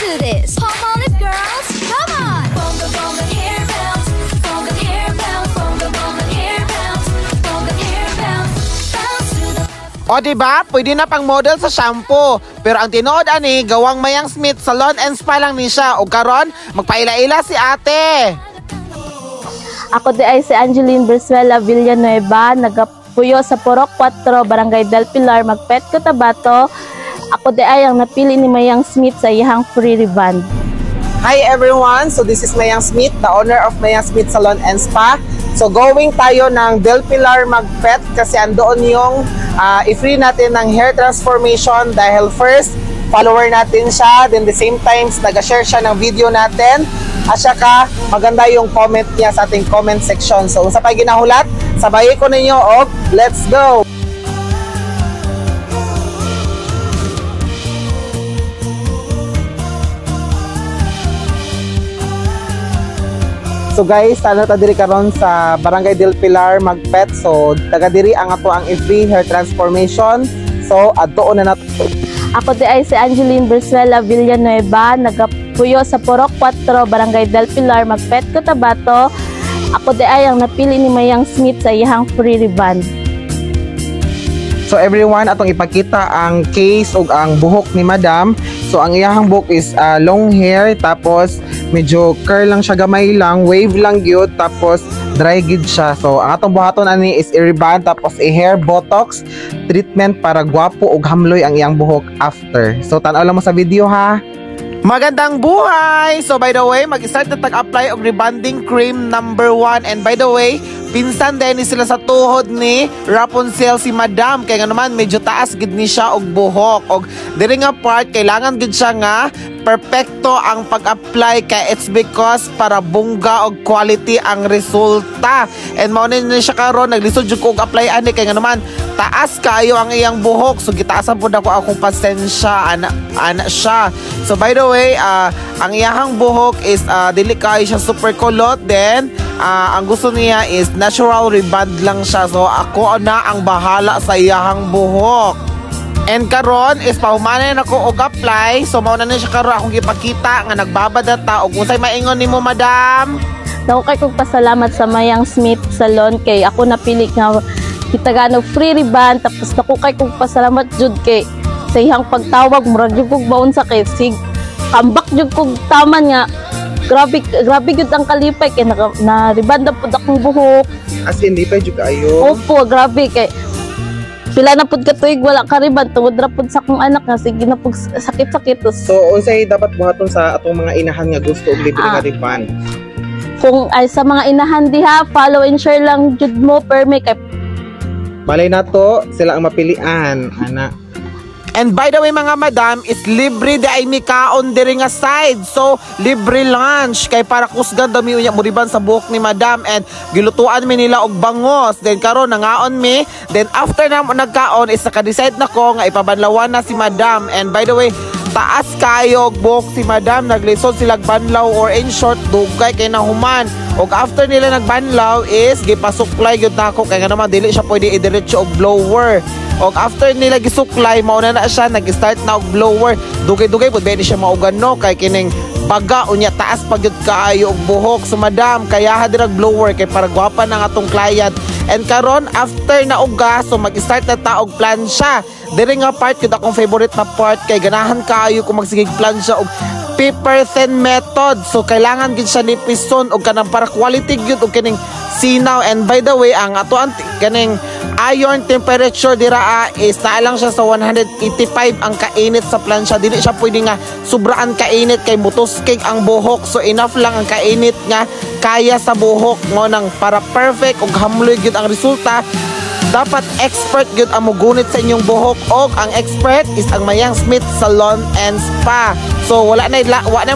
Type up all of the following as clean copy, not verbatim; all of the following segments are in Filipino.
do this. Palm olive girls, come on. Bongo bongo hair bounce, bongo hair bounce, bongo bongo hair bounce, bongo hair bounce, bounce to the. O diba, pwede na pang model sa shampoo. Pero ang tinuod ani, gawang Mayang Smith Salon and Spa lang ni siya. O karon, magpaila-ila si ate. Ako di ay si Angeline Brizuela Villanueva, nagapuyo sa Purok 4, Barangay del Pilar, Magpet, Cotabato. Ako di ay ang napili ni Mayang Smith sa iyang free reband. Hi everyone, so this is Mayang Smith, the owner of Mayang Smith Salon and Spa. So going tayo ng Del Pilar Magpet kasi andoon yung i-free natin ng hair transformation dahil first, follower natin siya, then the same times nag-share siya ng video natin at saka maganda yung comment niya sa ating comment section. So sa paginahulat, sabayin ko ninyo og let's go! So guys, sana ta diri karon sa Barangay del Pilar Magpet. So taga diri ang ato ang free hair transformation. So adto na nato. Ako di ay si Angeline Brizuela Villanueva, nagapuyo sa Purok 4, Barangay del Pilar, Magpet, Cotabato. Ako di ay ang napili ni Mayang Smith sa iyang free reband. So everyone, atong ipakita ang case ug ang buhok ni Madam. So ang iyang buhok is long hair, tapos medyo curl lang siya, gamay lang, wave lang gyud, tapos dry gid siya. So ang atong buhaton ani is i-reband tapos i-hair botox treatment para gwapo ug hamloy ang iyang buhok after. So tan-aw lang mo sa video ha. Magandang buhay! So by the way, mag-start na tag-apply of rebonding cream number 1. And by the way, pinsan din sila sa tuhod ni Rapunzel si Madam. Kaya nga naman, medyo taas gid ni siya og buhok. Og diri nga part, kailangan gid siya nga perfecto ang pag-apply kay it's because para bungga og quality ang resulta. And maunin na siya karon, naglisod jud ko og apply ani kay nga naman taas kayo ang iyang buhok. So gitaasan pud ako akong pasensya ana siya. So by the way, ang iyang buhok is dili kayo siya super kulot. Then ang gusto niya is natural rebond lang siya. So ako na ang bahala sa iyang buhok. And karon is pahumanay na ko og apply. So mao na siya karon akong gipakita nga nagbabada ta og unsay maingon nimo Madam. Dako kay kog pasalamat sa Mayang Smith Salon kay ako napili nga kitagano free reband, tapos dako kay kog pasalamat jud kay sa iyang pagtawag murag jud kog baon sa kay sig kambak jud kog taman nga grabe gud ang kalipay kay na reband pud akong buhok. As in lipay jud kayo. Opo, grabe kay pila na pud ka tuig wala ka reband tungod ra pud sa akong anak nga sige na pud sakit-sakit. So unsay dapat buhaton sa atong mga inahan nga gusto og libre nga reband? Kung ay sa mga inahan diha, follow and share lang jud mo perme kay malay na to sila ang mapilian ana. And by the way mga Madam, is libre di ay mi kaon diri nga side. So libre lunch kay para kusgan daw mi unya mo riban sa buhok ni Madam, and gilutuan mi nila og bangos. Then karon nangaon mi. Then after na mo nagkaon is naka-decide na ko nga ipabanlawan na si Madam. And by the way, taas kayo og buhok si Madam, naglisod sila banlaw or in short dugay kay nahuman. Og after nila nagbanlaw is gipasuklay gyud nako kay nga naman dili siya pwede idiretso og blower. Og after nila gisuklay mao na siya nag-start na og blower. Dugay-dugay pud beni siya maugan no kay kining baga unya taas pa gyud kaayo og buhok so Madam kaya hadirag blower kay para gwapa ng atong client. And karon after na uga so mag-start na ta og plansya. Diri nga part gyud akong favorite na part kay ganahan kaayo kung magsigig plansya og paper thin method. So kailangan gid siya ni piston og kanang para quality gyud og kining sinaw. And by the way, ang ato kaning iron temperature dira is naalang siya sa 185 ang kainit sa plansya. Dili siya pwede nga sobraan kainit kay mutuskig ang buhok. So enough lang ang kainit nga kaya sa buhok mo nang para perfect ug hamloy gyud ang resulta. Dapat expert gyud ang mugunit sa inyong buhok, og ang expert is ang Mayang Smith Salon and Spa. So wala na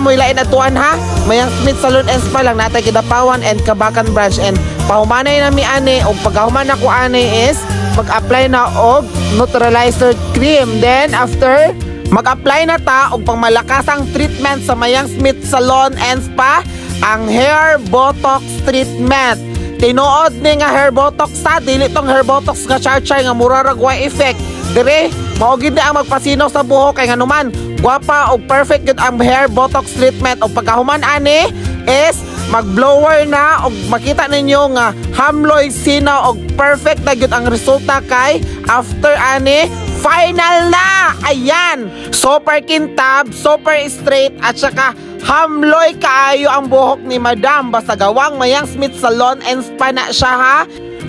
mo ilain atuan ha. Mayang Smith Salon and Spa lang natay Kidapawan and Kabakan branch. And pahumanay na mi ani og paghuman ako ani is mag-apply na og neutralizer cream. Then after mag-apply na ta og pangmalakasang treatment sa Mayang Smith Salon and Spa, ang hair botox treatment. Tinuod ni nga hair botox sa dili tong hair botox nga charchay nga mura ra gwa effect. Dire mao gid na ang magpasinaw sa buhok kay nganuman gwapa og perfect gud ang hair botox treatment. Og pagkahuman ani is mag-blower na og makita ninyo nga hamloy sinaw og perfect na gyud ang resulta kay after ani final na. Ayan, super kintab, super straight at saka hamloy kaayo ang buhok ni Madam. Basta gawang Mayang Smith Salon and Spa na siya ha.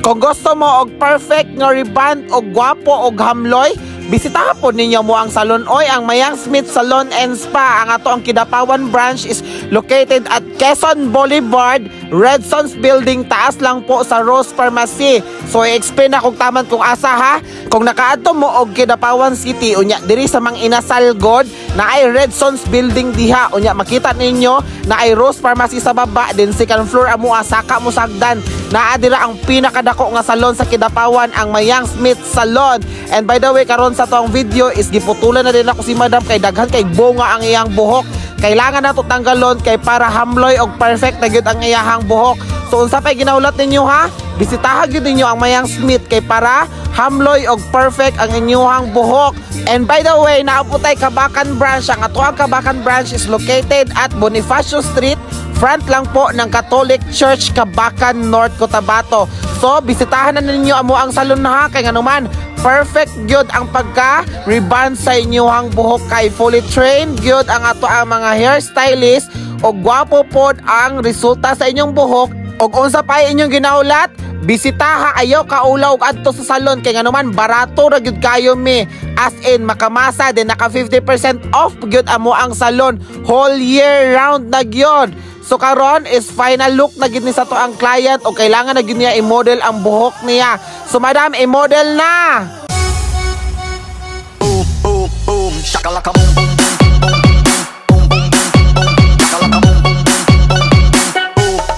Kung gusto mo og perfect nga reband og gwapo og hamloy, bisitahan po ninyo mo ang salon oy, ang Mayang Smith Salon and Spa. Ang ato ang Kidapawan branch is located at Quezon Boulevard, Redsons Building, taas lang po sa Rose Pharmacy. So i-explain na kung taman kung asa ha. Kung nakaadto mo og Kidapawan City, unya diri sa Mang Inasal God na ay Redsons Building diha, unya makita ninyo na ay Rose Pharmacy sa baba, din second floor amo saka mo sagdan. Naa dira ang pinakadako nga salon sa Kidapawan, ang Mayang Smith Salon. And by the way, karon sa tong video is giputulan na din ako si Madam kay daghan kay bunga ang iyang buhok. Kailangan nato tanggalon kay para hamloy og perfect na gyud ang iyahang buhok. So unsa pay ginaulat ninyo ha? Bisitahan gyud ninyo ang Mayang Smith kay para hamloy og perfect ang inyong buhok. And by the way, naaputay Kabakan branch. Ang atuang Kabakan branch is located at Bonifacio Street, front lang po ng Catholic Church Kabakan, North Cotabato. So bisitahan na ninyo amo ang salon na ha kay nganuman perfect gyud ang pagka-reband sa inyong buhok kay fully trained gyud ang ato ang mga hairstylist og gwapo pod ang resulta sa inyong buhok. Og unsa pa inyong ginaulat, bisitaha ayaw kaulaw og adto sa salon kay nganuman barato ra gyud kayo mi, as in makamasa din naka 50% off gyud amo ang salon whole year round na gyud. So karon is final look na gid ni sa to ang client o kailangan na gid niya i-model ang buhok niya. So Madam, i-model na. Boom boom boom shakalaka boom boom boom boom boom boom boom shakalaka boom boom boom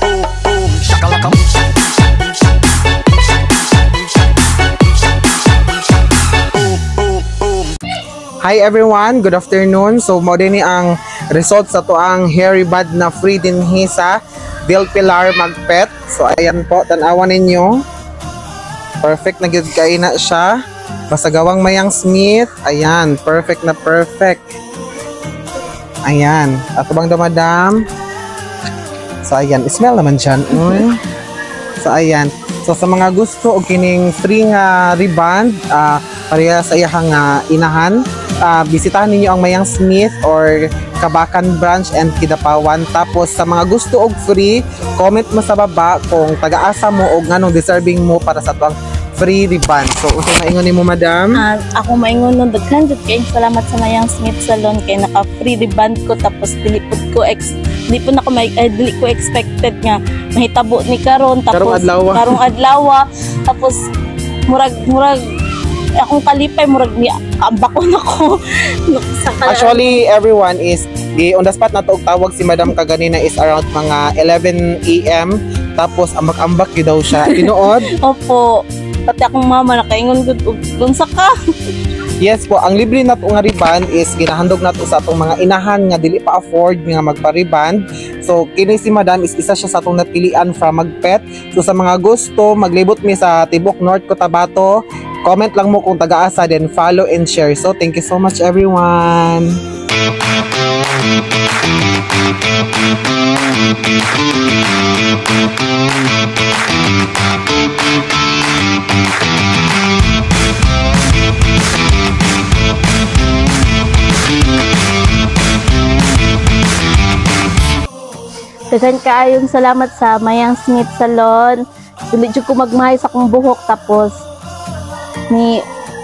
boom boom shakalaka boom. Hi everyone, good afternoon. So mo din ni ang result sa to ang hair reband na free din sa Del Pilar Magpet. So ayan po, tan-awan ninyo. Perfect na gyud kay na siya. Basta gawang Mayang Smith. Ayan, perfect na perfect. Ayan, ato bang Madam? So ayan, smell naman dyan. So ayan. So sa mga gusto og kining free nga reband, pareha sa iyang inahan, bisitahan ninyo ang Mayang Smith or Kabakan branch and Kidapawan. Tapos sa mga gusto og free, comment mo sa baba kung taga-asa mo o nganong deserving mo para sa tuang free reband. So unsa maingon nimo Madam? Ako maingon nun daghan jud kay salamat sa Mayang Smith Salon kay naka free reband ko tapos dili po expected nga mahitabo ni karon tapos karong adlaw tapos murag akong kalipay murag ni ambak ko nako. Actually everyone is on the spot na to tawag si Madam kaganina is around mga 11 AM tapos ambak-ambak gyud daw siya tinuod. Opo, pati akong mama nakaingon gud unsa ka. Yes po, ang libre na to nga reband is ginahandog na to sa atong mga inahan nga dili pa afford nga magpa-reband. So kini si Madam is isa siya sa atong napilian from Magpet. So sa mga gusto maglibot mi sa Tibok North Cotabato, comment lang mo kung taga-asa, then follow and share. So thank you so much everyone. Daghan kaayong salamat sa Mayang Smith Salon. Dili jud ko magmahay sa akong buhok tapos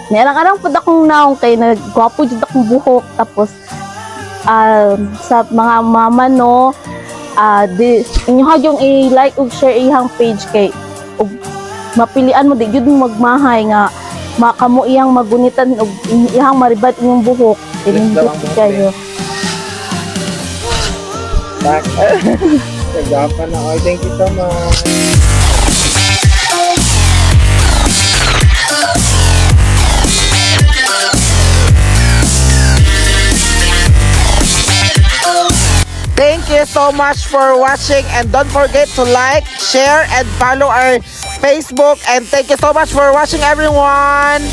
Nirang-arang po akong naong kay nagwapo jud akong buhok tapos sa mga mama no inyo hagyong i-like ug share ihang page kay ug mapilian mo di jud mo magmahay nga makamo iyang magunitan ug ihang maribat inyong buhok dinhi kayo. Back. Nagapa na. Thank you so much. Thank you so much for watching and don't forget to like, share, and follow our Facebook. And thank you so much for watching everyone.